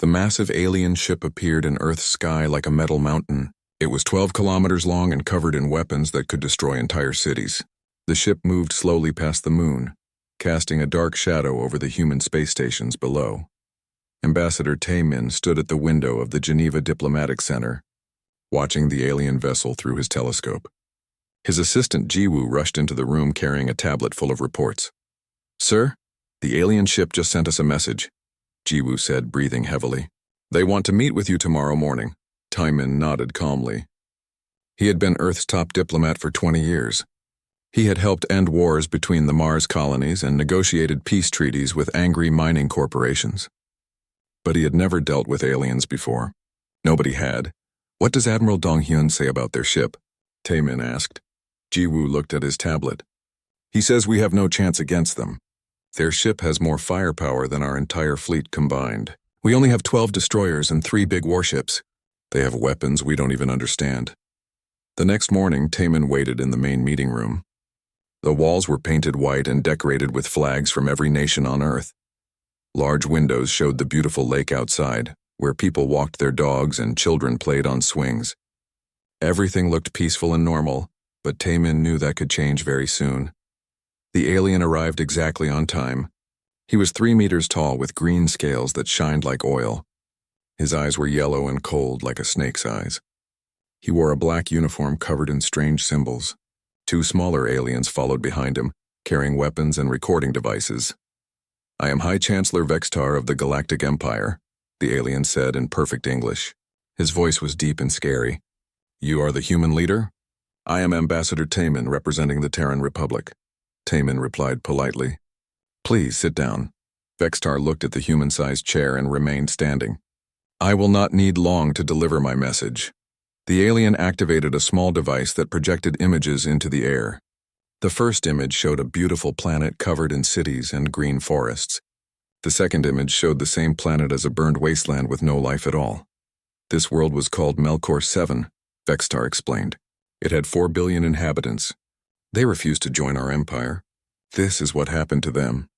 The massive alien ship appeared in Earth's sky like a metal mountain. It was 12 kilometers long and covered in weapons that could destroy entire cities. The ship moved slowly past the moon, casting a dark shadow over the human space stations below. Ambassador Taemin stood at the window of the Geneva Diplomatic Center, watching the alien vessel through his telescope. His assistant Jiwoo rushed into the room carrying a tablet full of reports. "Sir, the alien ship just sent us a message," Jiwoo said, breathing heavily. "They want to meet with you tomorrow morning." Taemin nodded calmly. He had been Earth's top diplomat for 20 years. He had helped end wars between the Mars colonies and negotiated peace treaties with angry mining corporations. But he had never dealt with aliens before. Nobody had. "What does Admiral Dong-hyun say about their ship?" Taemin asked. Jiwoo looked at his tablet. "He says we have no chance against them. Their ship has more firepower than our entire fleet combined. We only have 12 destroyers and 3 big warships. They have weapons we don't even understand." The next morning, Taemin waited in the main meeting room. The walls were painted white and decorated with flags from every nation on Earth. Large windows showed the beautiful lake outside, where people walked their dogs and children played on swings. Everything looked peaceful and normal, but Taemin knew that could change very soon. The alien arrived exactly on time. He was 3 meters tall with green scales that shined like oil. His eyes were yellow and cold like a snake's eyes. He wore a black uniform covered in strange symbols. 2 smaller aliens followed behind him, carrying weapons and recording devices. "I am High Chancellor Vextar of the Galactic Empire," the alien said in perfect English. His voice was deep and scary. "You are the human leader?" "I am Ambassador Taemin, representing the Terran Republic," Taemin replied politely. "Please sit down." Vextar looked at the human-sized chair and remained standing. "I will not need long to deliver my message." The alien activated a small device that projected images into the air. The first image showed a beautiful planet covered in cities and green forests. The second image showed the same planet as a burned wasteland with no life at all. "This world was called Melkor 7, Vextar explained. "It had 4 billion inhabitants. They refused to join our empire. This is what happened to them."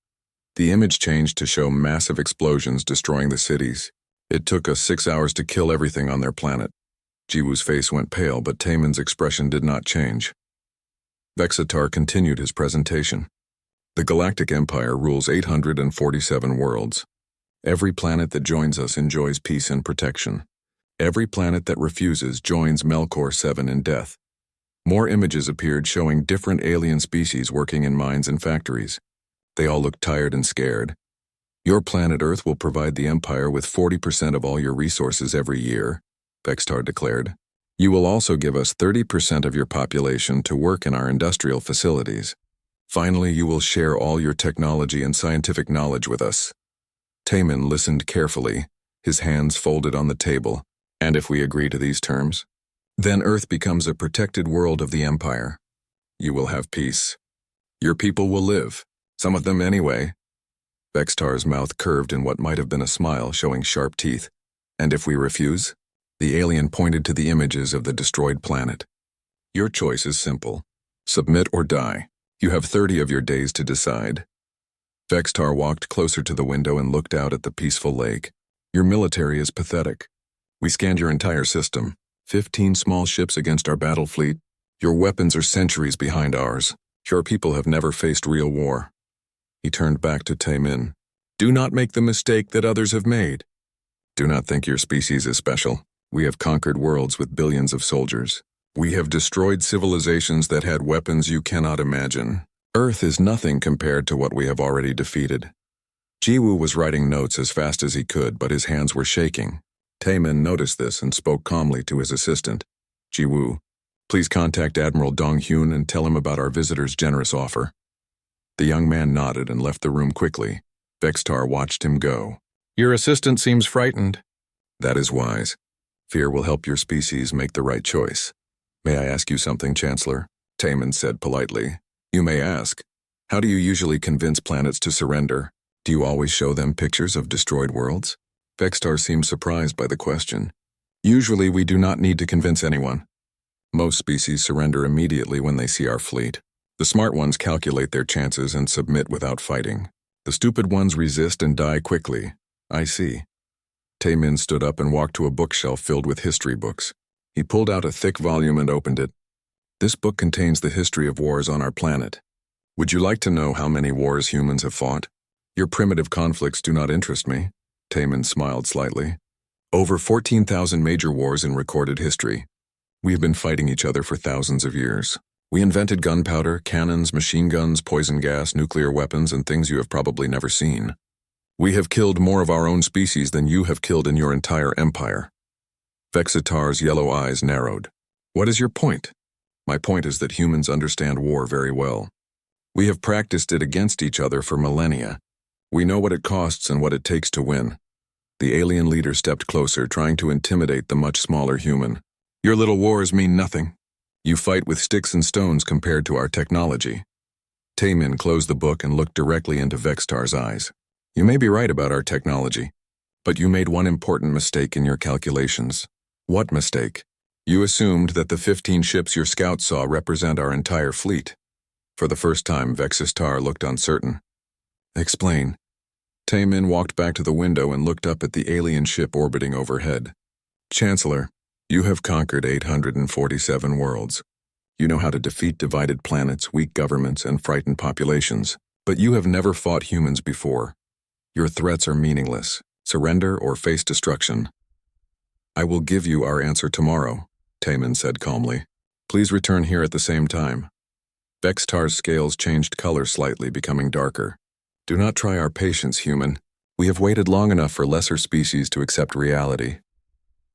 The image changed to show massive explosions destroying the cities. "It took us 6 hours to kill everything on their planet." Jiwoo's face went pale, but Taemin's expression did not change. Vexatar continued his presentation. "The Galactic Empire rules 847 worlds. Every planet that joins us enjoys peace and protection. Every planet that refuses joins Melkor 7 in death." More images appeared showing different alien species working in mines and factories. They all looked tired and scared. "Your planet Earth will provide the Empire with 40% of all your resources every year," Vextar declared. "You will also give us 30% of your population to work in our industrial facilities. Finally, you will share all your technology and scientific knowledge with us." Taemin listened carefully, his hands folded on the table. "And if we agree to these terms? Then Earth becomes a protected world of the Empire. You will have peace. Your people will live, some of them anyway." Vextar's mouth curved in what might have been a smile, showing sharp teeth. "And if we refuse?" The alien pointed to the images of the destroyed planet. "Your choice is simple. Submit or die. You have 30 of your days to decide." Vextar walked closer to the window and looked out at the peaceful lake. "Your military is pathetic. We scanned your entire system. 15 small ships against our battle fleet. Your weapons are centuries behind ours. Your people have never faced real war." He turned back to Taemin. "Do not make the mistake that others have made. Do not think your species is special. We have conquered worlds with billions of soldiers. We have destroyed civilizations that had weapons you cannot imagine. Earth is nothing compared to what we have already defeated." Jiwoo was writing notes as fast as he could, but his hands were shaking. Taemin noticed this and spoke calmly to his assistant. "Jiwoo, please contact Admiral Dong-hyun and tell him about our visitor's generous offer." The young man nodded and left the room quickly. Vextar watched him go. "Your assistant seems frightened." "That is wise. Fear will help your species make the right choice." "May I ask you something, Chancellor?" Taemin said politely. "You may ask. How do you usually convince planets to surrender? Do you always show them pictures of destroyed worlds?" Vextar seemed surprised by the question. "Usually we do not need to convince anyone. Most species surrender immediately when they see our fleet. The smart ones calculate their chances and submit without fighting. The stupid ones resist and die quickly." "I see." Taemin stood up and walked to a bookshelf filled with history books. He pulled out a thick volume and opened it. This book contains the history of wars on our planet. Would you like to know how many wars humans have fought? Your primitive conflicts do not interest me. Taemin smiled slightly. Over 14,000 major wars in recorded history. We have been fighting each other for thousands of years. We invented gunpowder, cannons, machine guns, poison gas, nuclear weapons, and things you have probably never seen. We have killed more of our own species than you have killed in your entire empire. Vexitar's yellow eyes narrowed. What is your point? My point is that humans understand war very well. We have practiced it against each other for millennia. We know what it costs and what it takes to win. The alien leader stepped closer, trying to intimidate the much smaller human. Your little wars mean nothing. You fight with sticks and stones compared to our technology. Taemin closed the book and looked directly into Vexitar's eyes. You may be right about our technology, but you made one important mistake in your calculations. What mistake? You assumed that the 15 ships your scouts saw represent our entire fleet. For the first time, Vexistar looked uncertain. Explain. Taemin walked back to the window and looked up at the alien ship orbiting overhead. Chancellor, you have conquered 847 worlds. You know how to defeat divided planets, weak governments, and frightened populations, but you have never fought humans before. Your threats are meaningless. Surrender or face destruction. I will give you our answer tomorrow, Taemin said calmly. Please return here at the same time. Vexitar's scales changed color slightly, becoming darker. Do not try our patience, human. We have waited long enough for lesser species to accept reality.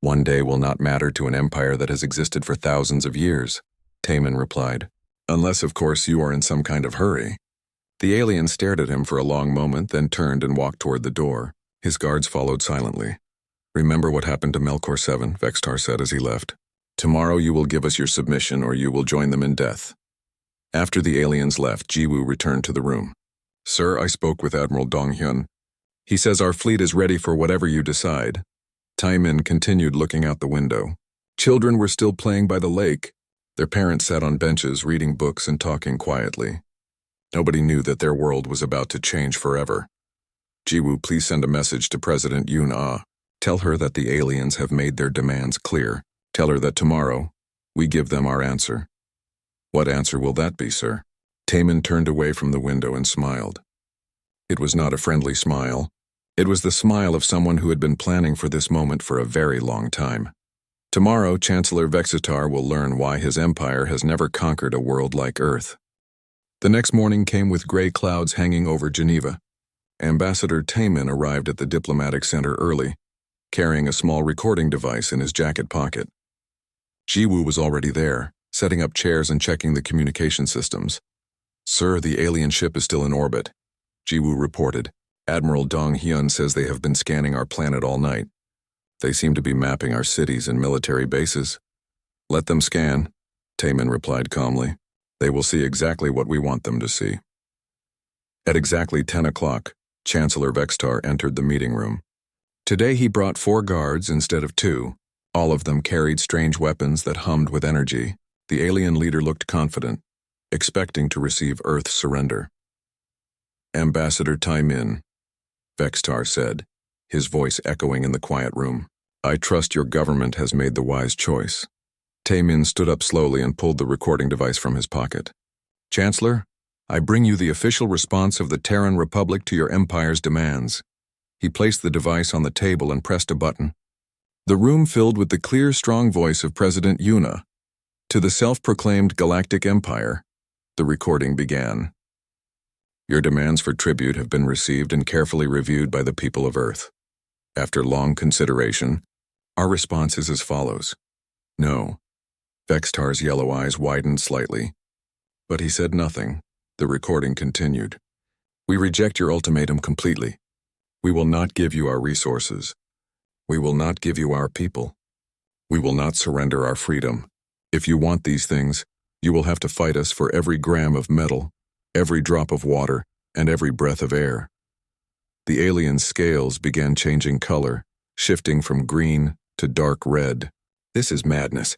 One day will not matter to an empire that has existed for thousands of years, Taemin replied. Unless, of course, you are in some kind of hurry. The alien stared at him for a long moment, then turned and walked toward the door. His guards followed silently. Remember what happened to Melkor 7, Vexitar said as he left. Tomorrow you will give us your submission or you will join them in death. After the aliens left, Jiwoo returned to the room. Sir, I spoke with Admiral Donghyun. He says our fleet is ready for whatever you decide. Taemin continued looking out the window. Children were still playing by the lake. Their parents sat on benches reading books and talking quietly. Nobody knew that their world was about to change forever. Jiwoo, please send a message to President Yoon-ah. Tell her that the aliens have made their demands clear. Tell her that tomorrow, we give them our answer. What answer will that be, sir? Taemin turned away from the window and smiled. It was not a friendly smile. It was the smile of someone who had been planning for this moment for a very long time. Tomorrow, Chancellor Vexitar will learn why his empire has never conquered a world like Earth. The next morning came with gray clouds hanging over Geneva. Ambassador Taemin arrived at the diplomatic center early, carrying a small recording device in his jacket pocket. Jiwoo was already there, setting up chairs and checking the communication systems. Sir, the alien ship is still in orbit, Jiwoo reported. Admiral Donghyun says they have been scanning our planet all night. They seem to be mapping our cities and military bases. Let them scan, Taemin replied calmly. They will see exactly what we want them to see. At exactly 10 o'clock, Chancellor Vexitar entered the meeting room. Today he brought 4 guards instead of 2. All of them carried strange weapons that hummed with energy. The alien leader looked confident, expecting to receive Earth's surrender. Ambassador Taemin, Vexitar said, his voice echoing in the quiet room. I trust your government has made the wise choice. Taemin stood up slowly and pulled the recording device from his pocket. Chancellor, I bring you the official response of the Terran Republic to your empire's demands. He placed the device on the table and pressed a button. The room filled with the clear, strong voice of President Yoon-ah. To the self-proclaimed Galactic Empire, the recording began. Your demands for tribute have been received and carefully reviewed by the people of Earth. After long consideration, our response is as follows. No. Vexitar's yellow eyes widened slightly, but he said nothing. The recording continued. We reject your ultimatum completely. We will not give you our resources. We will not give you our people. We will not surrender our freedom. If you want these things, you will have to fight us for every gram of metal, every drop of water, and every breath of air. The alien's scales began changing color, shifting from green to dark red. This is madness.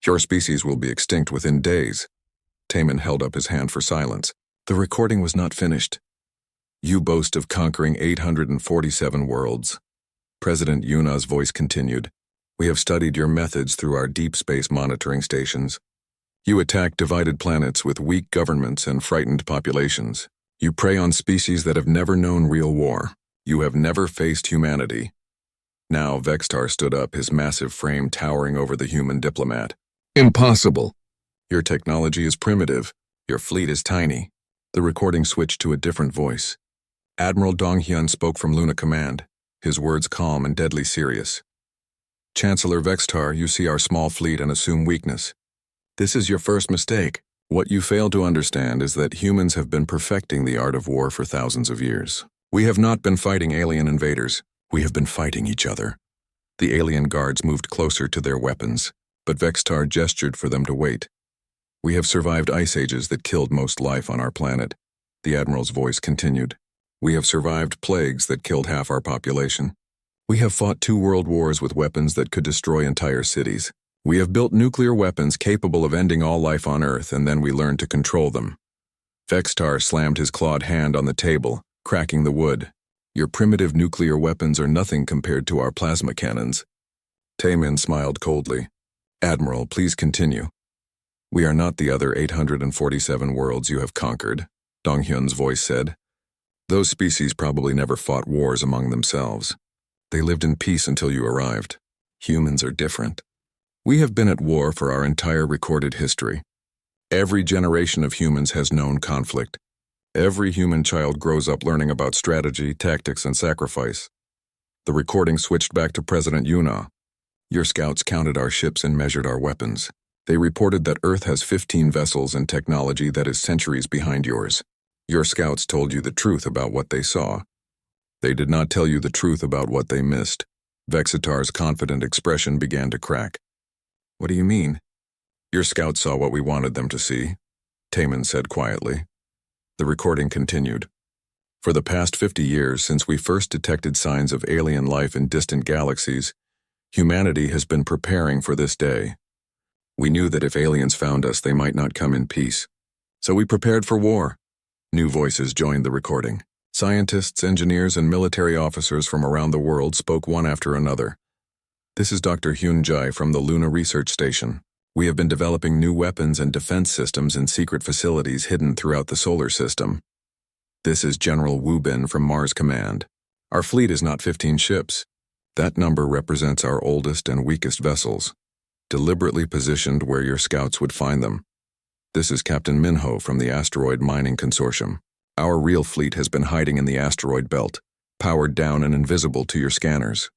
Your species will be extinct within days. Taemin held up his hand for silence. The recording was not finished. You boast of conquering 847 worlds. President Yuna's voice continued. We have studied your methods through our deep space monitoring stations. You attack divided planets with weak governments and frightened populations. You prey on species that have never known real war. You have never faced humanity. Now Vextar stood up, his massive frame towering over the human diplomat. Impossible! Your technology is primitive. Your fleet is tiny. The recording switched to a different voice. Admiral Donghyun spoke from Luna Command, his words calm and deadly serious. Chancellor Vextar, you see our small fleet and assume weakness. This is your first mistake. What you fail to understand is that humans have been perfecting the art of war for thousands of years. We have not been fighting alien invaders. We have been fighting each other. The alien guards moved closer to their weapons, but Vextar gestured for them to wait. We have survived ice ages that killed most life on our planet. The Admiral's voice continued. We have survived plagues that killed half our population. We have fought 2 world wars with weapons that could destroy entire cities. We have built nuclear weapons capable of ending all life on Earth, and then we learned to control them. Vextar slammed his clawed hand on the table, cracking the wood. Your primitive nuclear weapons are nothing compared to our plasma cannons. Taemin smiled coldly. Admiral, please continue. We are not the other 847 worlds you have conquered, Donghyun's voice said. Those species probably never fought wars among themselves. They lived in peace until you arrived. Humans are different. We have been at war for our entire recorded history. Every generation of humans has known conflict. Every human child grows up learning about strategy, tactics, and sacrifice. The recording switched back to President Yuna. Your scouts counted our ships and measured our weapons. They reported that Earth has 15 vessels and technology that is centuries behind yours. Your scouts told you the truth about what they saw. They did not tell you the truth about what they missed. Vexitar's confident expression began to crack. What do you mean? Your scouts saw what we wanted them to see, Taemin said quietly. The recording continued. For the past 50 years, since we first detected signs of alien life in distant galaxies, humanity has been preparing for this day. We knew that if aliens found us, they might not come in peace. So we prepared for war. New voices joined the recording. Scientists, engineers, and military officers from around the world spoke one after another. This is Dr. Hyun Jae from the Luna Research Station. We have been developing new weapons and defense systems in secret facilities hidden throughout the solar system. This is General Wu Bin from Mars Command. Our fleet is not 15 ships. That number represents our oldest and weakest vessels, deliberately positioned where your scouts would find them. This is Captain Minho from the Asteroid Mining Consortium. Our real fleet has been hiding in the asteroid belt, powered down and invisible to your scanners.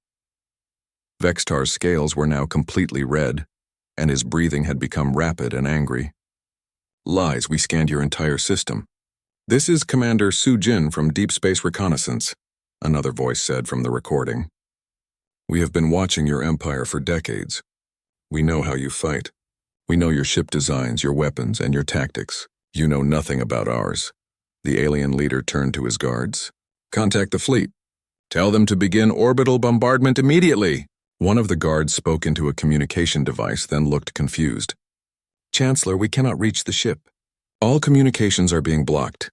Vextar's scales were now completely red, and his breathing had become rapid and angry. Lies, we scanned your entire system. This is Commander Su Jin from Deep Space Reconnaissance, another voice said from the recording. We have been watching your empire for decades. We know how you fight. We know your ship designs, your weapons, and your tactics. You know nothing about ours. The alien leader turned to his guards. Contact the fleet. Tell them to begin orbital bombardment immediately. One of the guards spoke into a communication device, then looked confused. Chancellor, we cannot reach the ship. All communications are being blocked.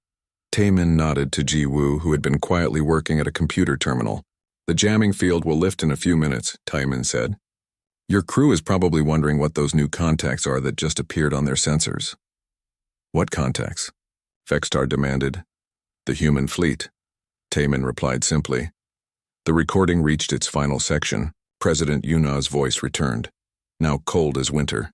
Taemin nodded to Ji Woo, who had been quietly working at a computer terminal. The jamming field will lift in a few minutes, Taemin said. Your crew is probably wondering what those new contacts are that just appeared on their sensors. What contacts? Vextar demanded. The human fleet. Taemin replied simply. The recording reached its final section. President Yuna's voice returned. Now cold as winter.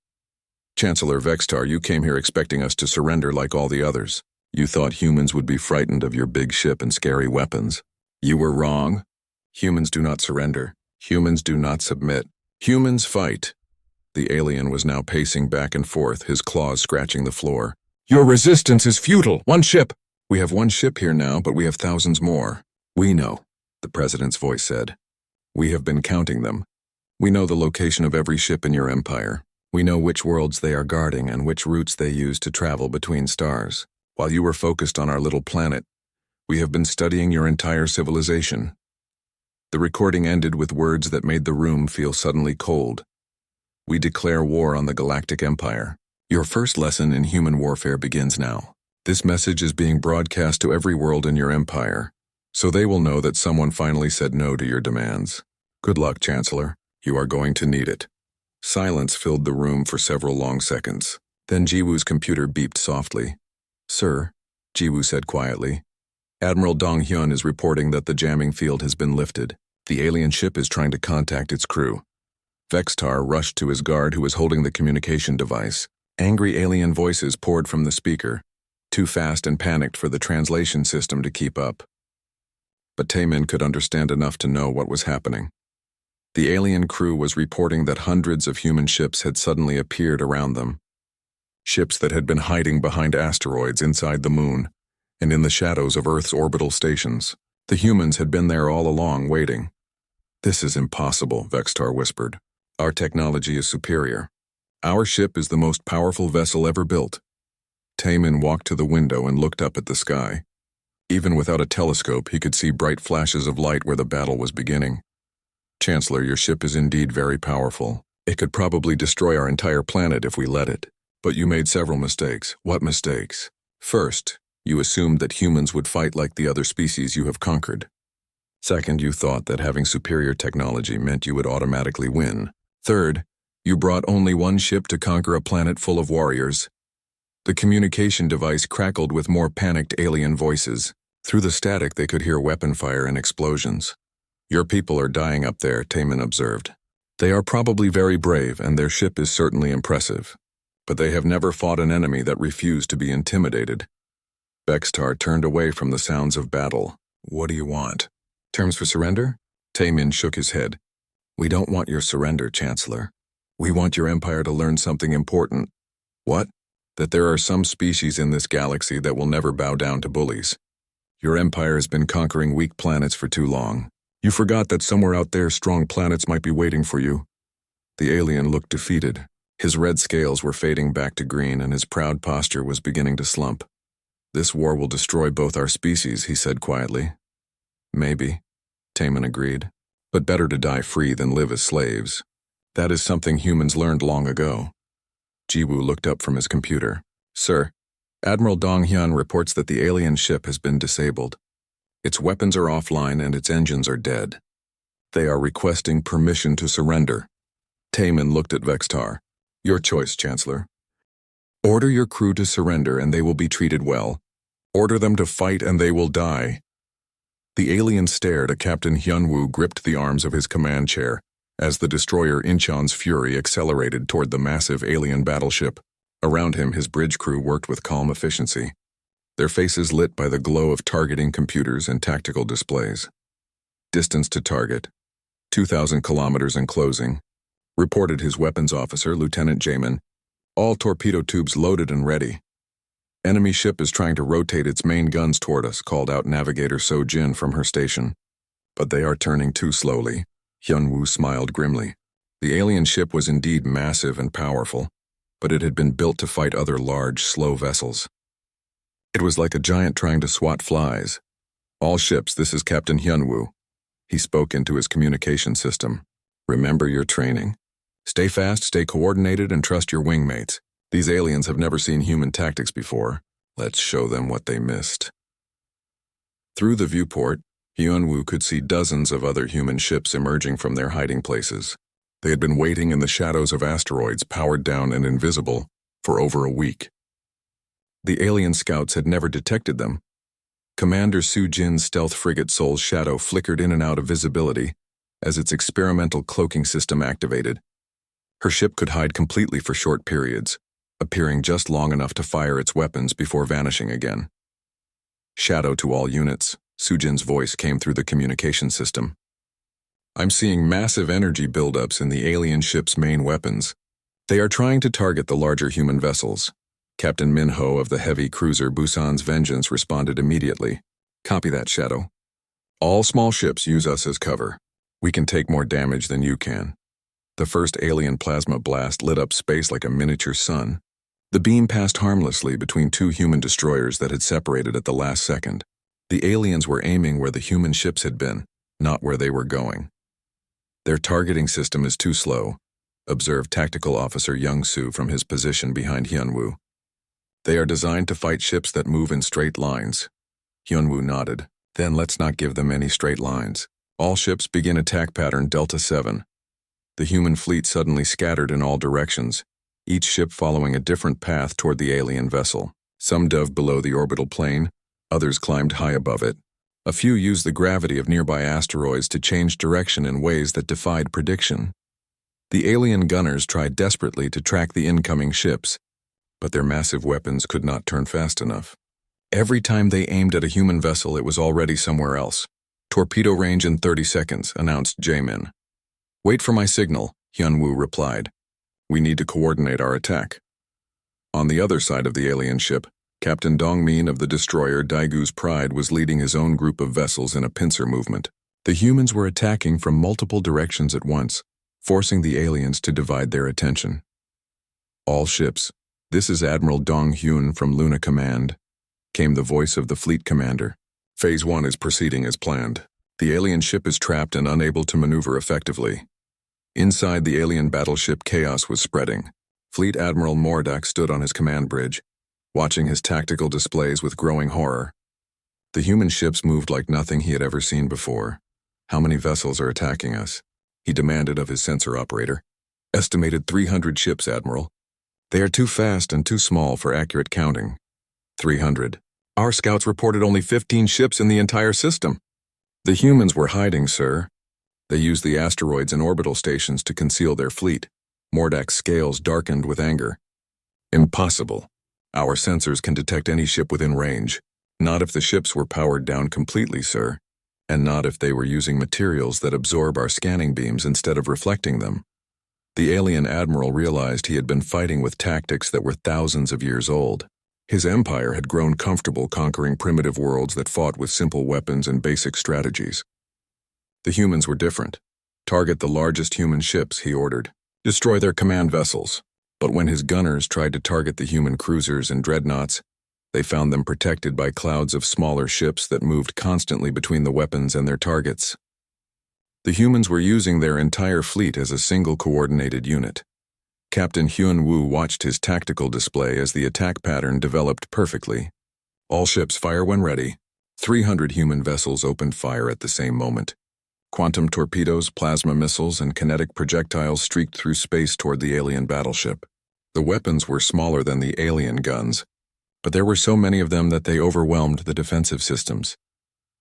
Chancellor Vextar, you came here expecting us to surrender like all the others. You thought humans would be frightened of your big ship and scary weapons. You were wrong. Humans do not surrender. Humans do not submit. Humans fight. The alien was now pacing back and forth, his claws scratching the floor. Your resistance is futile. One ship. We have one ship here now, but we have thousands more. We know, the president's voice said. We have been counting them. We know the location of every ship in your empire. We know which worlds they are guarding and which routes they use to travel between stars. While you were focused on our little planet, we have been studying your entire civilization. The recording ended with words that made the room feel suddenly cold. We declare war on the Galactic Empire. Your first lesson in human warfare begins now. This message is being broadcast to every world in your empire, so they will know that someone finally said no to your demands. Good luck, Chancellor. You are going to need it. Silence filled the room for several long seconds. Then Jiwoo's computer beeped softly. Sir, Jiwoo said quietly. Admiral Dong Hyun is reporting that the jamming field has been lifted. The alien ship is trying to contact its crew. Vextar rushed to his guard who was holding the communication device. Angry alien voices poured from the speaker, too fast and panicked for the translation system to keep up. But Taemin could understand enough to know what was happening. The alien crew was reporting that hundreds of human ships had suddenly appeared around them. Ships that had been hiding behind asteroids inside the moon and in the shadows of Earth's orbital stations. The humans had been there all along, waiting. This is impossible, Vextar whispered. Our technology is superior. Our ship is the most powerful vessel ever built. Taemin walked to the window and looked up at the sky. Even without a telescope, he could see bright flashes of light where the battle was beginning. Chancellor, your ship is indeed very powerful. It could probably destroy our entire planet if we let it. But you made several mistakes. What mistakes? First, you assumed that humans would fight like the other species you have conquered. Second, you thought that having superior technology meant you would automatically win. Third, you brought only one ship to conquer a planet full of warriors. The communication device crackled with more panicked alien voices. Through the static, they could hear weapon fire and explosions. Your people are dying up there, Taemin observed. They are probably very brave, and their ship is certainly impressive. But they have never fought an enemy that refused to be intimidated. Vextar turned away from the sounds of battle. What do you want? Terms for surrender? Taemin shook his head. We don't want your surrender, Chancellor. We want your empire to learn something important. What? That there are some species in this galaxy that will never bow down to bullies. Your empire has been conquering weak planets for too long. You forgot that somewhere out there strong planets might be waiting for you. The alien looked defeated. His red scales were fading back to green and his proud posture was beginning to slump. This war will destroy both our species, he said quietly. Maybe, Taemin agreed. But better to die free than live as slaves. That is something humans learned long ago. Jiwoo looked up from his computer. Sir, Admiral Dong Hyun reports that the alien ship has been disabled. Its weapons are offline and its engines are dead. They are requesting permission to surrender. Taemin looked at Vextar. Your choice, Chancellor. Order your crew to surrender and they will be treated well. Order them to fight and they will die. The alien stared as Captain Hyunwoo gripped the arms of his command chair as the destroyer Incheon's fury accelerated toward the massive alien battleship. Around him, his bridge crew worked with calm efficiency, their faces lit by the glow of targeting computers and tactical displays. Distance to target, 2,000 kilometers and closing, reported his weapons officer, Lieutenant Jamin. All torpedo tubes loaded and ready. Enemy ship is trying to rotate its main guns toward us, called out Navigator So Jin from her station. But they are turning too slowly. Hyunwoo smiled grimly. The alien ship was indeed massive and powerful, but it had been built to fight other large, slow vessels. It was like a giant trying to swat flies. All ships, this is Captain Hyunwoo. He spoke into his communication system. Remember your training. Stay fast, stay coordinated, and trust your wingmates. These aliens have never seen human tactics before. Let's show them what they missed. Through the viewport, Hyunwoo could see dozens of other human ships emerging from their hiding places. They had been waiting in the shadows of asteroids, powered down and invisible, for over a week. The alien scouts had never detected them. Commander Su Jin's stealth frigate Soul's shadow flickered in and out of visibility as its experimental cloaking system activated. Her ship could hide completely for short periods, appearing just long enough to fire its weapons before vanishing again. Shadow to all units, Su Jin's voice came through the communication system. I'm seeing massive energy buildups in the alien ship's main weapons. They are trying to target the larger human vessels. Captain Minho of the heavy cruiser Busan's Vengeance responded immediately. Copy that, Shadow. All small ships use us as cover. We can take more damage than you can. The first alien plasma blast lit up space like a miniature sun. The beam passed harmlessly between two human destroyers that had separated at the last second. The aliens were aiming where the human ships had been, not where they were going. Their targeting system is too slow, observed Tactical Officer Young-soo from his position behind Hyunwoo. They are designed to fight ships that move in straight lines. Hyunwoo nodded. Then let's not give them any straight lines. All ships begin attack pattern Delta 7. The human fleet suddenly scattered in all directions, each ship following a different path toward the alien vessel. Some dove below the orbital plane, others climbed high above it. A few used the gravity of nearby asteroids to change direction in ways that defied prediction. The alien gunners tried desperately to track the incoming ships, but their massive weapons could not turn fast enough. Every time they aimed at a human vessel, it was already somewhere else. "Torpedo range in 30 seconds, announced Jaemin. "Wait for my signal," Hyun-woo replied. "We need to coordinate our attack." On the other side of the alien ship, Captain Dongmin of the destroyer Daigu's Pride was leading his own group of vessels in a pincer movement. The humans were attacking from multiple directions at once, forcing the aliens to divide their attention. "All ships, this is Admiral Dong-hyun from Luna Command," came the voice of the fleet commander. "Phase 1 is proceeding as planned. The alien ship is trapped and unable to maneuver effectively." Inside the alien battleship, chaos was spreading. Fleet Admiral Mordak stood on his command bridge, watching his tactical displays with growing horror. The human ships moved like nothing he had ever seen before. "How many vessels are attacking us?" he demanded of his sensor operator. "Estimated 300 ships, Admiral. They are too fast and too small for accurate counting." 300. "Our scouts reported only 15 ships in the entire system." "The humans were hiding, sir. They used the asteroids and orbital stations to conceal their fleet." Mordak's scales darkened with anger. "Impossible. Our sensors can detect any ship within range. Not if the ships were powered down completely, sir. And not if they were using materials that absorb our scanning beams instead of reflecting them." The alien admiral realized he had been fighting with tactics that were thousands of years old. His empire had grown comfortable conquering primitive worlds that fought with simple weapons and basic strategies. The humans were different. "Target the largest human ships," he ordered. "Destroy their command vessels." But when his gunners tried to target the human cruisers and dreadnoughts, they found them protected by clouds of smaller ships that moved constantly between the weapons and their targets. The humans were using their entire fleet as a single coordinated unit. Captain Hyun-woo watched his tactical display as the attack pattern developed perfectly. "All ships fire when ready." 300 human vessels opened fire at the same moment. Quantum torpedoes, plasma missiles, and kinetic projectiles streaked through space toward the alien battleship. The weapons were smaller than the alien guns, but there were so many of them that they overwhelmed the defensive systems.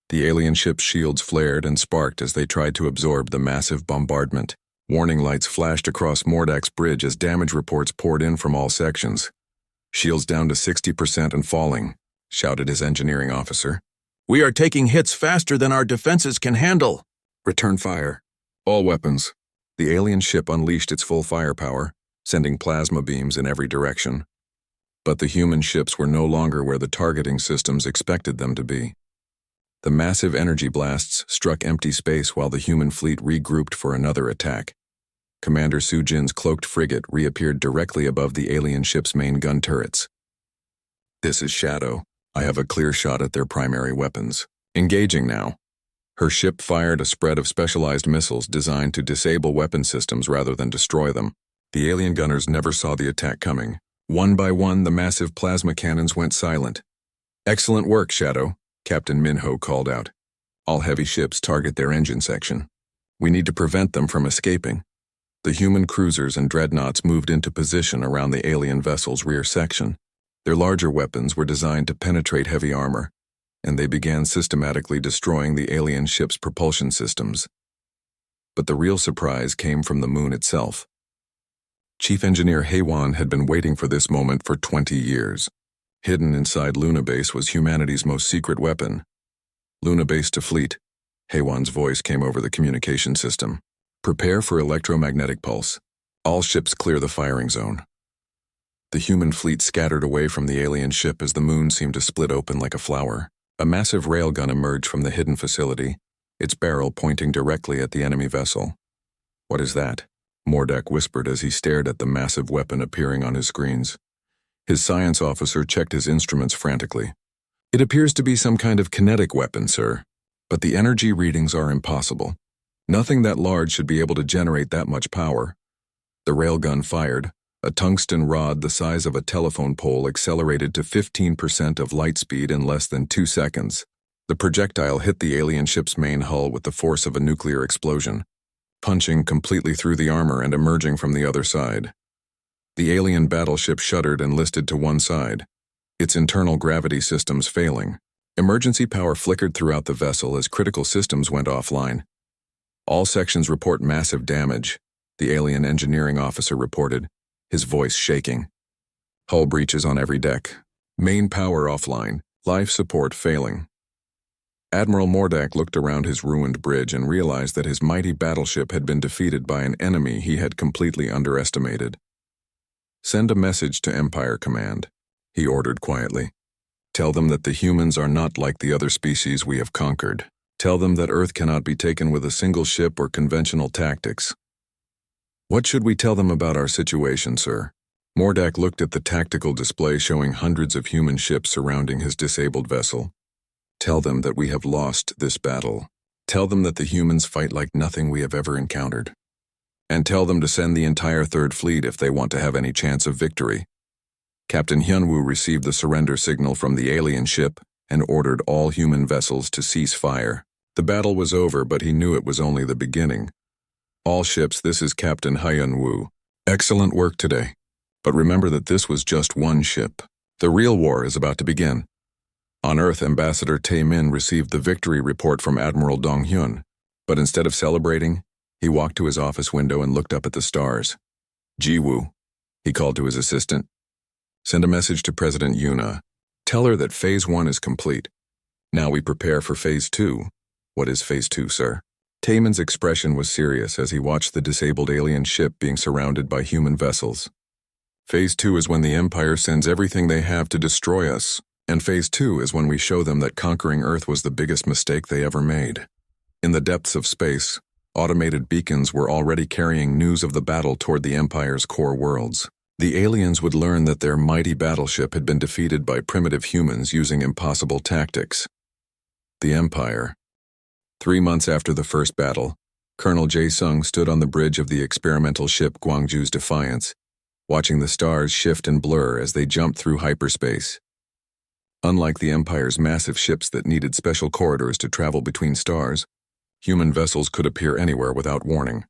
The alien ship's shields flared and sparked as they tried to absorb the massive bombardment. Warning lights flashed across Mordak's bridge as damage reports poured in from all sections. "Shields down to 60% and falling," shouted his engineering officer. "We are taking hits faster than our defenses can handle." "Return fire. All weapons." The alien ship unleashed its full firepower, sending plasma beams in every direction. But the human ships were no longer where the targeting systems expected them to be. The massive energy blasts struck empty space while the human fleet regrouped for another attack. Commander Sujin's cloaked frigate reappeared directly above the alien ship's main gun turrets. "This is Shadow. I have a clear shot at their primary weapons. Engaging now." Her ship fired a spread of specialized missiles designed to disable weapon systems rather than destroy them. The alien gunners never saw the attack coming. One by one, the massive plasma cannons went silent. "Excellent work, Shadow," Captain Minho called out. "All heavy ships target their engine section. We need to prevent them from escaping." The human cruisers and dreadnoughts moved into position around the alien vessel's rear section. Their larger weapons were designed to penetrate heavy armor, and they began systematically destroying the alien ship's propulsion systems. But the real surprise came from the moon itself. Chief Engineer Haewon had been waiting for this moment for 20 years. Hidden inside Luna Base was humanity's most secret weapon. "Luna Base to fleet," Haewon's voice came over the communication system. "Prepare for electromagnetic pulse. All ships clear the firing zone." The human fleet scattered away from the alien ship as the moon seemed to split open like a flower. A massive railgun emerged from the hidden facility, its barrel pointing directly at the enemy vessel. "What is that?" Mordak whispered as he stared at the massive weapon appearing on his screens. His science officer checked his instruments frantically. "It appears to be some kind of kinetic weapon, sir, but the energy readings are impossible. Nothing that large should be able to generate that much power." The railgun fired. A tungsten rod the size of a telephone pole accelerated to 15% of light speed in less than 2 seconds. The projectile hit the alien ship's main hull with the force of a nuclear explosion, punching completely through the armor and emerging from the other side. The alien battleship shuddered and listed to one side, its internal gravity systems failing. Emergency power flickered throughout the vessel as critical systems went offline. All sections report massive damage, the alien engineering officer reported, his voice shaking. Hull breaches on every deck. Main power offline, life support failing. Admiral Mordak looked around his ruined bridge and realized that his mighty battleship had been defeated by an enemy he had completely underestimated. "Send a message to Empire Command," he ordered quietly. "Tell them that the humans are not like the other species we have conquered. Tell them that Earth cannot be taken with a single ship or conventional tactics." "What should we tell them about our situation, sir?" Mordak looked at the tactical display showing hundreds of human ships surrounding his disabled vessel. "Tell them that we have lost this battle. Tell them that the humans fight like nothing we have ever encountered. And tell them to send the entire Third Fleet if they want to have any chance of victory." Captain Hyunwoo received the surrender signal from the alien ship and ordered all human vessels to cease fire. The battle was over, but he knew it was only the beginning. "All ships, this is Captain Hyunwoo. Excellent work today. But remember that this was just one ship. The real war is about to begin." On Earth, Ambassador Tae-min received the victory report from Admiral Dong-hyun, but instead of celebrating, he walked to his office window and looked up at the stars. "Ji-woo," he called to his assistant. "Send a message to President Yuna. Tell her that Phase 1 is complete. Now we prepare for Phase 2. "What is Phase 2, sir?" Taemin's expression was serious as he watched the disabled alien ship being surrounded by human vessels. "Phase 2 is when the Empire sends everything they have to destroy us. And Phase 2 is when we show them that conquering Earth was the biggest mistake they ever made." In the depths of space, automated beacons were already carrying news of the battle toward the Empire's core worlds. The aliens would learn that their mighty battleship had been defeated by primitive humans using impossible tactics. The Empire. 3 months after the first battle, Colonel Jae-sung stood on the bridge of the experimental ship Gwangju's Defiance, watching the stars shift and blur as they jumped through hyperspace. Unlike the Empire's massive ships that needed special corridors to travel between stars, human vessels could appear anywhere without warning.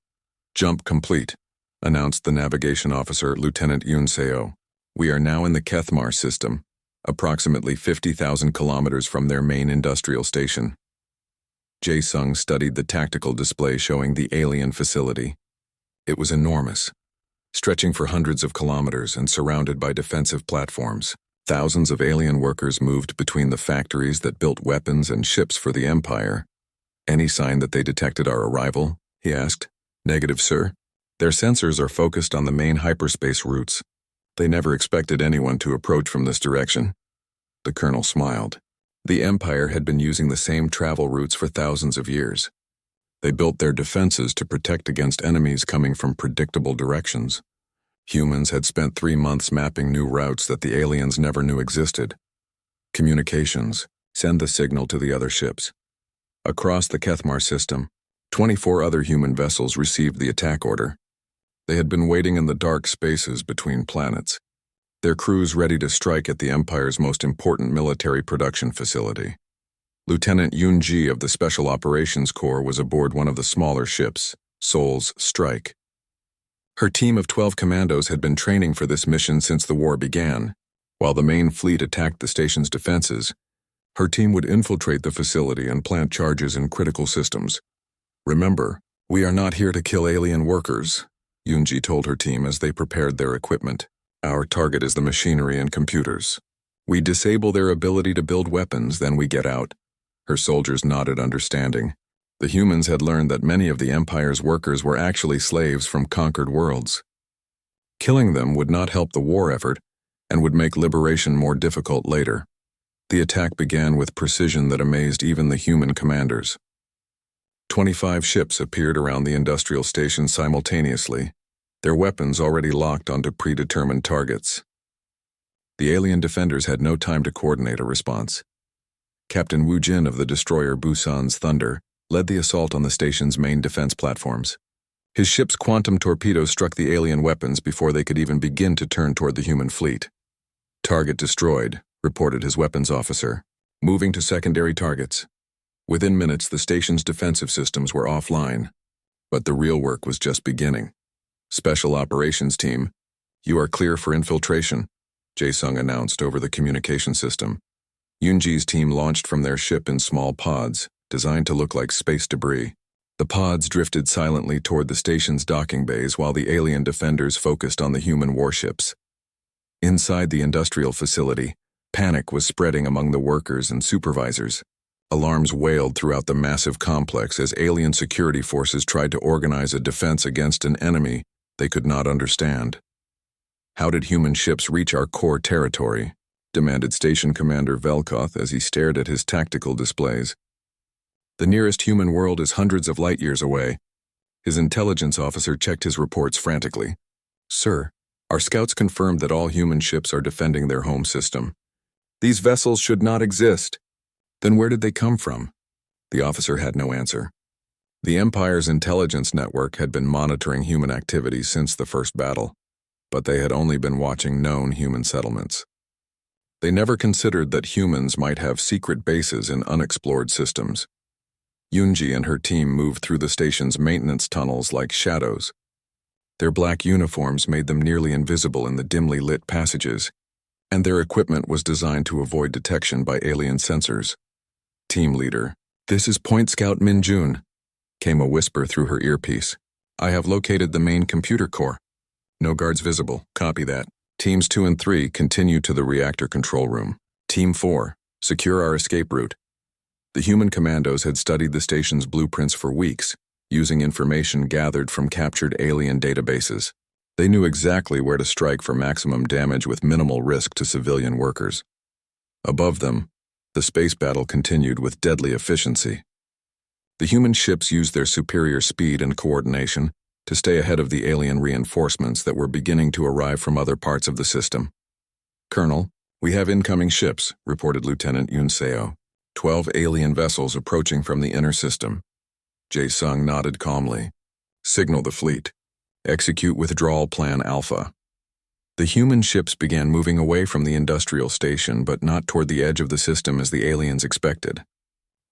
"Jump complete," announced the navigation officer, Lieutenant Yoon Seo. "We are now in the Kethmar system, approximately 50,000 kilometers from their main industrial station." Jae-sung studied the tactical display showing the alien facility. It was enormous, stretching for hundreds of kilometers and surrounded by defensive platforms. Thousands of alien workers moved between the factories that built weapons and ships for the Empire. "Any sign that they detected our arrival?" he asked. "Negative, sir. Their sensors are focused on the main hyperspace routes. They never expected anyone to approach from this direction." The colonel smiled. The Empire had been using the same travel routes for thousands of years. They built their defenses to protect against enemies coming from predictable directions. Humans had spent 3 months mapping new routes that the aliens never knew existed. "Communications. Send the signal to the other ships." Across the Kethmar system, 24 other human vessels received the attack order. They had been waiting in the dark spaces between planets, their crews ready to strike at the Empire's most important military production facility. Lieutenant Yoon Ji of the Special Operations Corps was aboard one of the smaller ships, Seoul's Strike. Her team of 12 commandos had been training for this mission since the war began. While the main fleet attacked the station's defenses, her team would infiltrate the facility and plant charges in critical systems. "Remember, we are not here to kill alien workers," Yoonji told her team as they prepared their equipment. "Our target is the machinery and computers. We disable their ability to build weapons, then we get out." Her soldiers nodded understanding. The humans had learned that many of the Empire's workers were actually slaves from conquered worlds. Killing them would not help the war effort and would make liberation more difficult later. The attack began with precision that amazed even the human commanders. 25 ships appeared around the industrial station simultaneously, their weapons already locked onto predetermined targets. The alien defenders had no time to coordinate a response. Captain Wu Jin of the destroyer Busan's Thunder led the assault on the station's main defense platforms. His ship's quantum torpedoes struck the alien weapons before they could even begin to turn toward the human fleet. "Target destroyed," reported his weapons officer. Moving to secondary targets. Within minutes, the station's defensive systems were offline. But the real work was just beginning. Special Operations Team, you are clear for infiltration, Jae-sung announced over the communication system. Yoonji's team launched from their ship in small pods, designed to look like space debris. The pods drifted silently toward the station's docking bays while the alien defenders focused on the human warships. Inside the industrial facility, panic was spreading among the workers and supervisors. Alarms wailed throughout the massive complex as alien security forces tried to organize a defense against an enemy they could not understand. How did human ships reach our core territory? Demanded Station Commander Velkoth as he stared at his tactical displays. The nearest human world is hundreds of light years away. His intelligence officer checked his reports frantically. Sir, our scouts confirmed that all human ships are defending their home system. These vessels should not exist. Then where did they come from? The officer had no answer. The Empire's intelligence network had been monitoring human activity since the first battle, but they had only been watching known human settlements. They never considered that humans might have secret bases in unexplored systems. Yoonji and her team moved through the station's maintenance tunnels like shadows. Their black uniforms made them nearly invisible in the dimly lit passages, and their equipment was designed to avoid detection by alien sensors. Team leader, this is Point Scout Min-jun, came a whisper through her earpiece. I have located the main computer core. No guards visible, copy that. Teams 2 and 3 continue to the reactor control room. Team 4, secure our escape route. The human commandos had studied the station's blueprints for weeks, using information gathered from captured alien databases. They knew exactly where to strike for maximum damage with minimal risk to civilian workers. Above them, the space battle continued with deadly efficiency. The human ships used their superior speed and coordination to stay ahead of the alien reinforcements that were beginning to arrive from other parts of the system. Colonel, we have incoming ships, reported Lieutenant Yoon Seo. 12 alien vessels approaching from the inner system. Jae-sung nodded calmly. Signal the fleet. Execute Withdrawal Plan Alpha. The human ships began moving away from the industrial station, but not toward the edge of the system as the aliens expected.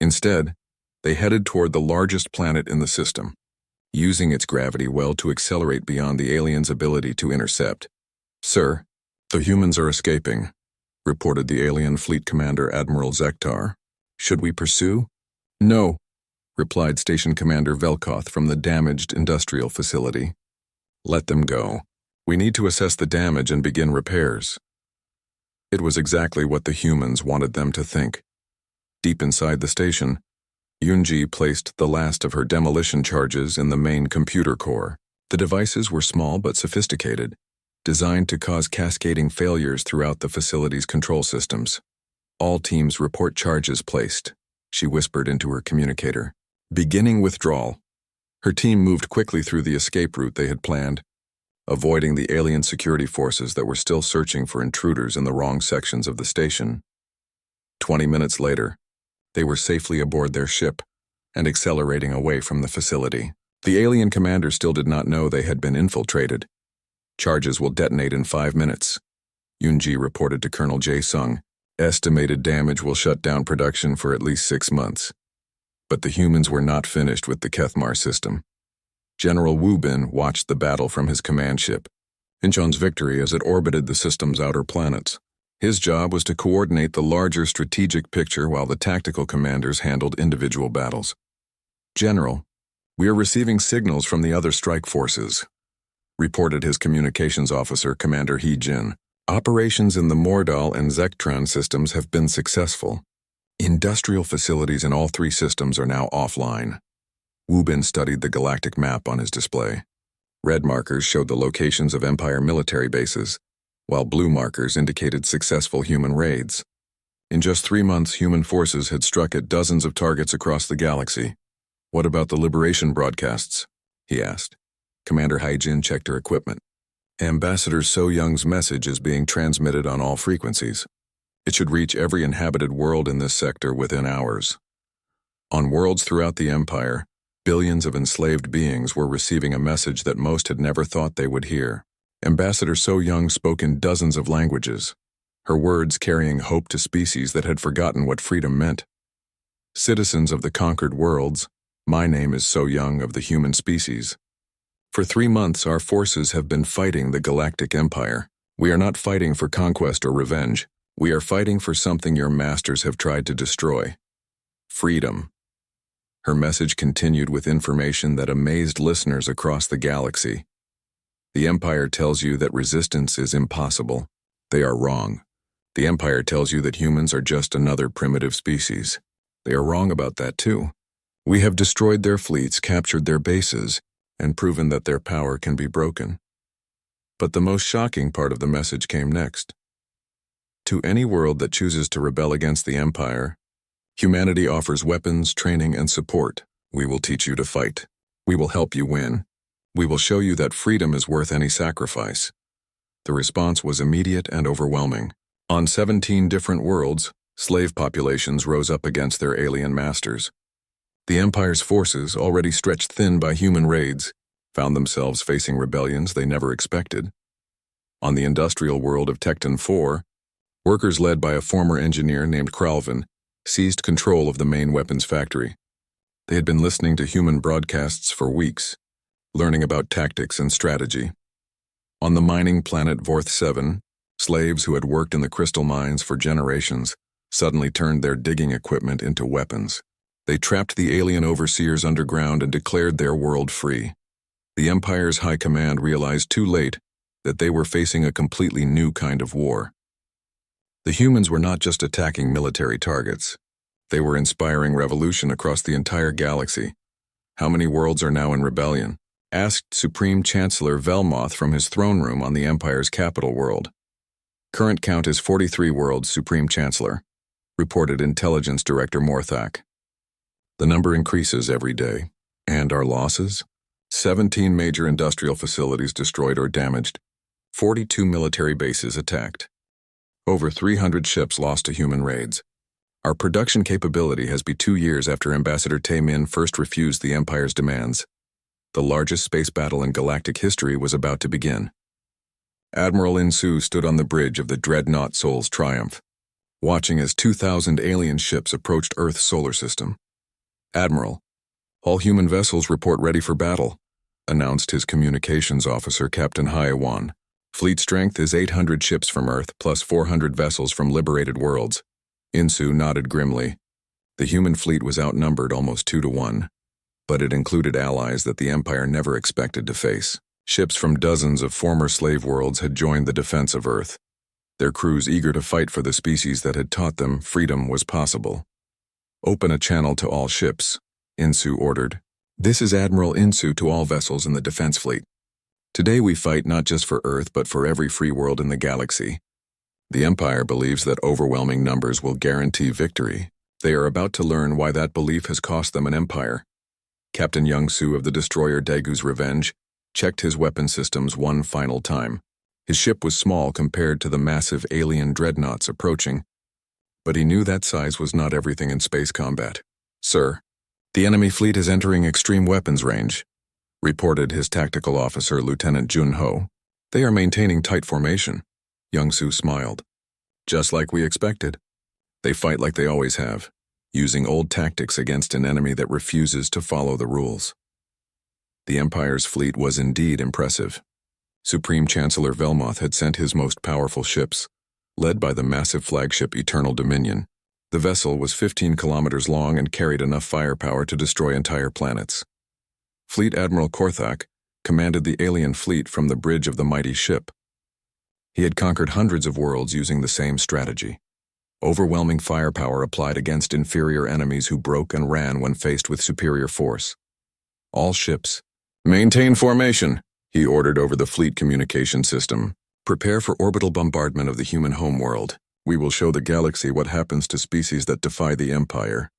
Instead, they headed toward the largest planet in the system, using its gravity well to accelerate beyond the aliens' ability to intercept. Sir, the humans are escaping, reported the alien fleet commander Admiral Zektar. Should we pursue? No, replied Station Commander Velkoth from the damaged industrial facility. Let them go. We need to assess the damage and begin repairs. It was exactly what the humans wanted them to think. Deep inside the station, Yoonji placed the last of her demolition charges in the main computer core. The devices were small but sophisticated, designed to cause cascading failures throughout the facility's control systems. All teams report charges placed, she whispered into her communicator. Beginning withdrawal. Her team moved quickly through the escape route they had planned, avoiding the alien security forces that were still searching for intruders in the wrong sections of the station. 20 minutes later, they were safely aboard their ship and accelerating away from the facility. The alien commander still did not know they had been infiltrated. Charges will detonate in 5 minutes, Yoonji reported to Colonel Jae-sung. Estimated damage will shut down production for at least 6 months. But the humans were not finished with the Kethmar system. General Woo Bin watched the battle from his command ship, Incheon's victory as it orbited the system's outer planets. His job was to coordinate the larger strategic picture while the tactical commanders handled individual battles. General, we are receiving signals from the other strike forces, reported his communications officer, Commander Hee-jin. Operations in the Mordal and Zektron systems have been successful. Industrial facilities in all 3 systems are now offline. Woo Bin studied the galactic map on his display. Red markers showed the locations of Empire military bases, while blue markers indicated successful human raids. In just 3 months, human forces had struck at dozens of targets across the galaxy. What about the liberation broadcasts? He asked. Commander Haijin checked her equipment. Ambassador So Young's message is being transmitted on all frequencies. It should reach every inhabited world in this sector within hours. On worlds throughout the Empire, billions of enslaved beings were receiving a message that most had never thought they would hear. Ambassador So Young spoke in dozens of languages. her words carrying hope to species that had forgotten what freedom meant. Citizens of the conquered worlds, my name is So Young of the human species. For 3 months our forces have been fighting the Galactic Empire. We are not fighting for conquest or revenge. We are fighting for something your masters have tried to destroy. Freedom. Her message continued with information that amazed listeners across the galaxy. The Empire tells you that resistance is impossible. They are wrong. The Empire tells you that humans are just another primitive species. They are wrong about that too. We have destroyed their fleets, captured their bases, and proven that their power can be broken. But the most shocking part of the message came next. To any world that chooses to rebel against the Empire, humanity offers weapons, training, and support. We will teach you to fight. We will help you win. We will show you that freedom is worth any sacrifice. The response was immediate and overwhelming. On 17 different worlds, slave populations rose up against their alien masters. The Empire's forces, already stretched thin by human raids, found themselves facing rebellions they never expected. On the industrial world of Tecton 4, workers led by a former engineer named Kralvin seized control of the main weapons factory. They had been listening to human broadcasts for weeks, learning about tactics and strategy. On the mining planet Vorth 7, slaves who had worked in the crystal mines for generations suddenly turned their digging equipment into weapons. They trapped the alien overseers underground and declared their world free. The Empire's high command realized too late that they were facing a completely new kind of war. The humans were not just attacking military targets. They were inspiring revolution across the entire galaxy. How many worlds are now in rebellion? Asked Supreme Chancellor Velmoth from his throne room on the Empire's capital world. Current count is 43 worlds, Supreme Chancellor, reported Intelligence Director Morthak. The number increases every day. And our losses? 17 major industrial facilities destroyed or damaged. 42 military bases attacked. Over 300 ships lost to human raids. Our production capability has been 2 years after Ambassador Taemin first refused the Empire's demands. The largest space battle in galactic history was about to begin. Admiral Insu stood on the bridge of the dreadnought Sol's Triumph, watching as 2,000 alien ships approached Earth's solar system. Admiral, all human vessels report ready for battle, announced his communications officer, Captain Haiwan. Fleet strength is 800 ships from Earth plus 400 vessels from liberated worlds. Insu nodded grimly. The human fleet was outnumbered almost 2 to 1. But it included allies that the Empire never expected to face. Ships from dozens of former slave worlds had joined the defense of Earth, their crews eager to fight for the species that had taught them freedom was possible. Open a channel to all ships, Insu ordered. This is Admiral Insu to all vessels in the defense fleet. Today we fight not just for Earth but for every free world in the galaxy. The Empire believes that overwhelming numbers will guarantee victory. They are about to learn why that belief has cost them an empire. Captain Young-Soo of the destroyer Daegu's Revenge checked his weapon systems one final time. His ship was small compared to the massive alien dreadnoughts approaching, but he knew that size was not everything in space combat. Sir, the enemy fleet is entering extreme weapons range, reported his tactical officer, Lieutenant Jun-Ho. They are maintaining tight formation. Young-Soo smiled. Just like we expected. They fight like they always have, using old tactics against an enemy that refuses to follow the rules. The Empire's fleet was indeed impressive. Supreme Chancellor Velmoth had sent his most powerful ships, led by the massive flagship Eternal Dominion. The vessel was 15 kilometers long and carried enough firepower to destroy entire planets. Fleet Admiral Korthak commanded the alien fleet from the bridge of the mighty ship. He had conquered hundreds of worlds using the same strategy. Overwhelming firepower applied against inferior enemies who broke and ran when faced with superior force. All ships, maintain formation, he ordered over the fleet communication system. Prepare for orbital bombardment of the human homeworld. We will show the galaxy what happens to species that defy the Empire.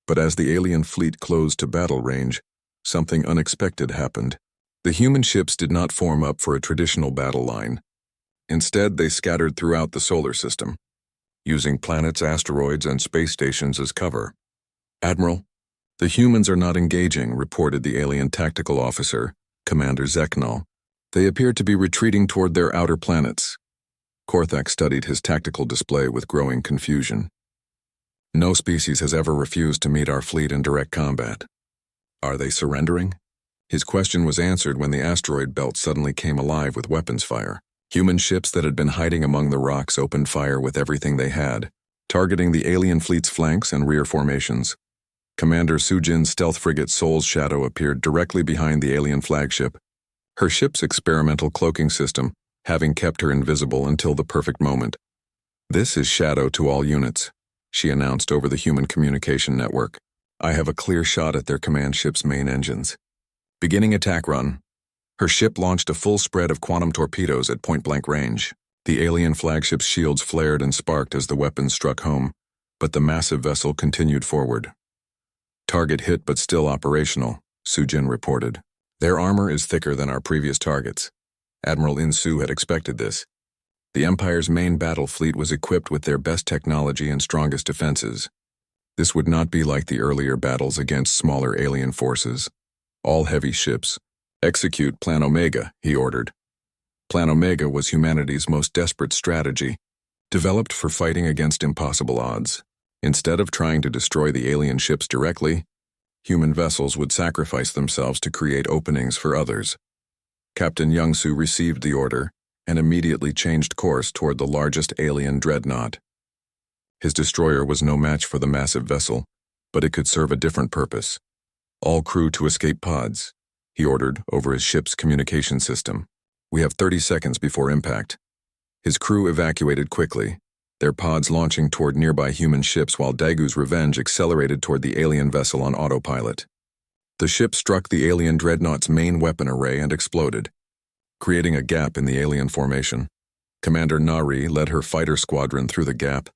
But as the alien fleet closed to battle range, something unexpected happened. The human ships did not form up for a traditional battle line. Instead, they scattered throughout the solar system, using planets, asteroids, and space stations as cover. Admiral, the humans are not engaging, reported the alien tactical officer, Commander Zeknal. They appear to be retreating toward their outer planets. Korthak studied his tactical display with growing confusion. No species has ever refused to meet our fleet in direct combat. Are they surrendering? His question was answered when the asteroid belt suddenly came alive with weapons fire. Human ships that had been hiding among the rocks opened fire with everything they had, targeting the alien fleet's flanks and rear formations. Commander Sujin's stealth frigate Soul's Shadow appeared directly behind the alien flagship, her ship's experimental cloaking system having kept her invisible until the perfect moment. "This is Shadow to all units," she announced over the human communication network. "I have a clear shot at their command ship's main engines." Beginning attack run, her ship launched a full spread of quantum torpedoes at point-blank range. The alien flagship's shields flared and sparked as the weapons struck home, but the massive vessel continued forward. "Target hit but still operational," Sujin reported. "Their armor is thicker than our previous targets." Admiral In-Su had expected this. The Empire's main battle fleet was equipped with their best technology and strongest defenses. This would not be like the earlier battles against smaller alien forces. "All heavy ships, execute Plan Omega," he ordered. Plan Omega was humanity's most desperate strategy, developed for fighting against impossible odds. Instead of trying to destroy the alien ships directly, human vessels would sacrifice themselves to create openings for others. Captain Young-Su received the order and immediately changed course toward the largest alien dreadnought. His destroyer was no match for the massive vessel, but it could serve a different purpose. "All crew to escape pods," he ordered over his ship's communication system. "We have 30 seconds before impact." His crew evacuated quickly, their pods launching toward nearby human ships while Dagu's Revenge accelerated toward the alien vessel on autopilot. The ship struck the alien dreadnought's main weapon array and exploded, creating a gap in the alien formation. Commander Nari led her fighter squadron through the gap,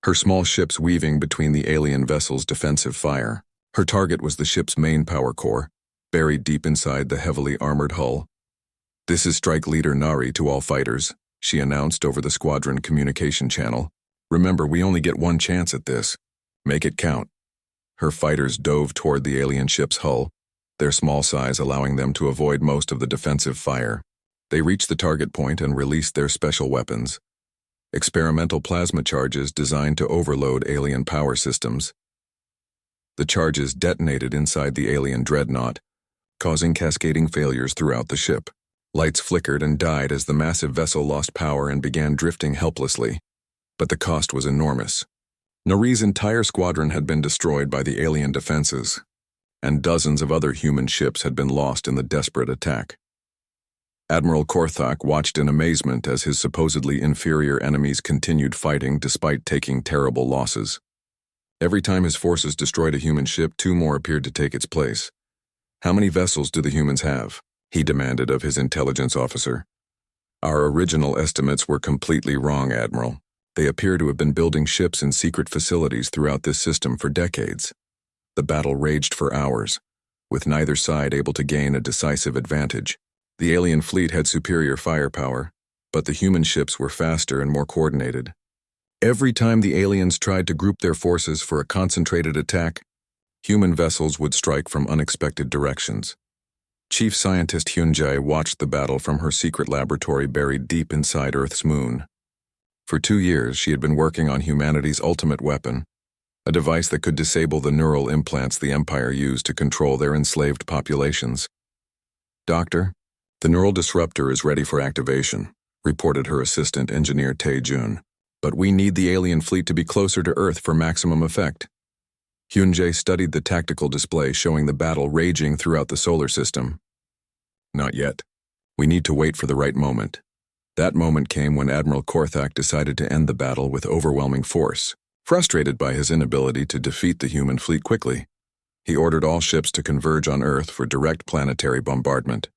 her small ships weaving between the alien vessel's defensive fire. Her target was the ship's main power core, buried deep inside the heavily armored hull. "This is Strike Leader Nari to all fighters," she announced over the squadron communication channel. "Remember, we only get one chance at this. Make it count." Her fighters dove toward the alien ship's hull, their small size allowing them to avoid most of the defensive fire. They reached the target point and released their special weapons, experimental plasma charges designed to overload alien power systems. The charges detonated inside the alien dreadnought, causing cascading failures throughout the ship. Lights flickered and died as the massive vessel lost power and began drifting helplessly, but the cost was enormous. Nari's entire squadron had been destroyed by the alien defenses, and dozens of other human ships had been lost in the desperate attack. Admiral Korthak watched in amazement as his supposedly inferior enemies continued fighting despite taking terrible losses. Every time his forces destroyed a human ship, two more appeared to take its place. "How many vessels do the humans have?" he demanded of his intelligence officer. "Our original estimates were completely wrong, Admiral. They appear to have been building ships in secret facilities throughout this system for decades." The battle raged for hours, with neither side able to gain a decisive advantage. The alien fleet had superior firepower, but the human ships were faster and more coordinated. Every time the aliens tried to group their forces for a concentrated attack, human vessels would strike from unexpected directions. Chief Scientist Hyunjae watched the battle from her secret laboratory buried deep inside Earth's moon. For 2 years, she had been working on humanity's ultimate weapon, a device that could disable the neural implants the Empire used to control their enslaved populations. "Doctor, the neural disruptor is ready for activation," reported her assistant engineer Tae-jun. "But we need the alien fleet to be closer to Earth for maximum effect." Hyunjae studied the tactical display showing the battle raging throughout the solar system. "Not yet. We need to wait for the right moment." That moment came when Admiral Korthak decided to end the battle with overwhelming force. Frustrated by his inability to defeat the human fleet quickly, he ordered all ships to converge on Earth for direct planetary bombardment.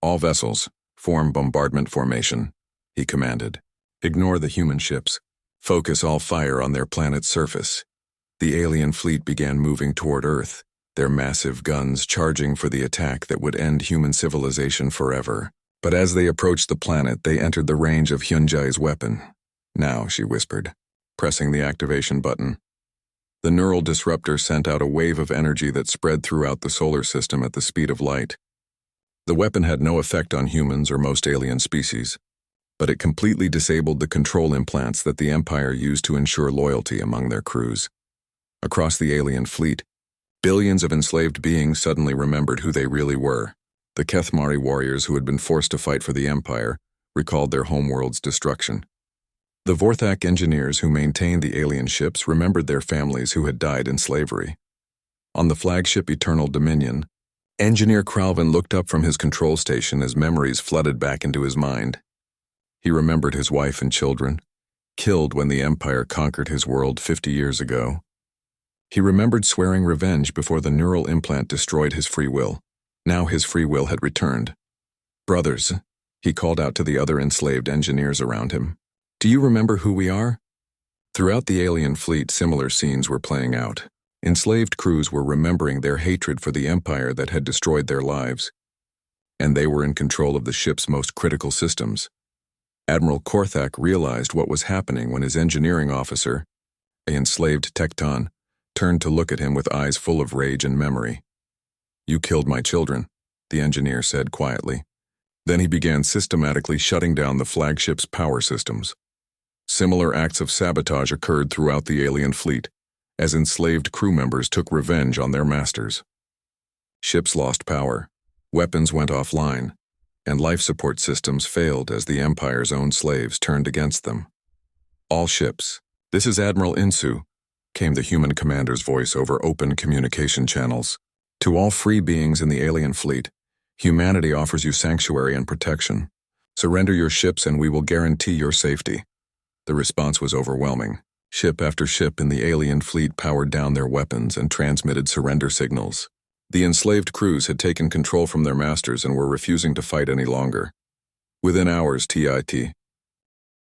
"All vessels, form bombardment formation," he commanded. "Ignore the human ships. Focus all fire on their planet's surface." The alien fleet began moving toward Earth, their massive guns charging for the attack that would end human civilization forever. But as they approached the planet, they entered the range of Hyunjae's weapon. "Now," she whispered, pressing the activation button. The neural disruptor sent out a wave of energy that spread throughout the solar system at the speed of light. The weapon had no effect on humans or most alien species. but it completely disabled the control implants that the Empire used to ensure loyalty among their crews. Across the alien fleet, billions of enslaved beings suddenly remembered who they really were. The Kethmari warriors who had been forced to fight for the Empire recalled their homeworld's destruction. The Vorthak engineers who maintained the alien ships remembered their families who had died in slavery. On the flagship Eternal Dominion, Engineer Kralvin looked up from his control station as memories flooded back into his mind. He remembered his wife and children, killed when the Empire conquered his world 50 years ago. He remembered swearing revenge before the neural implant destroyed his free will. Now his free will had returned. "Brothers," he called out to the other enslaved engineers around him. "Do you remember who we are?" Throughout the alien fleet, similar scenes were playing out. Enslaved crews were remembering their hatred for the Empire that had destroyed their lives, and they were in control of the ship's most critical systems. Admiral Korthak realized what was happening when his engineering officer, an enslaved Tekton, turned to look at him with eyes full of rage and memory. "You killed my children," the engineer said quietly. Then he began systematically shutting down the flagship's power systems. Similar acts of sabotage occurred throughout the alien fleet, as enslaved crew members took revenge on their masters. Ships lost power, weapons went offline, and life support systems failed as the Empire's own slaves turned against them. "All ships, this is Admiral Insu," came the human commander's voice over open communication channels. "To all free beings in the alien fleet, humanity offers you sanctuary and protection. Surrender your ships and we will guarantee your safety." The response was overwhelming. Ship after ship in the alien fleet powered down their weapons and transmitted surrender signals. The enslaved crews had taken control from their masters and were refusing to fight any longer. Within hours, TIT,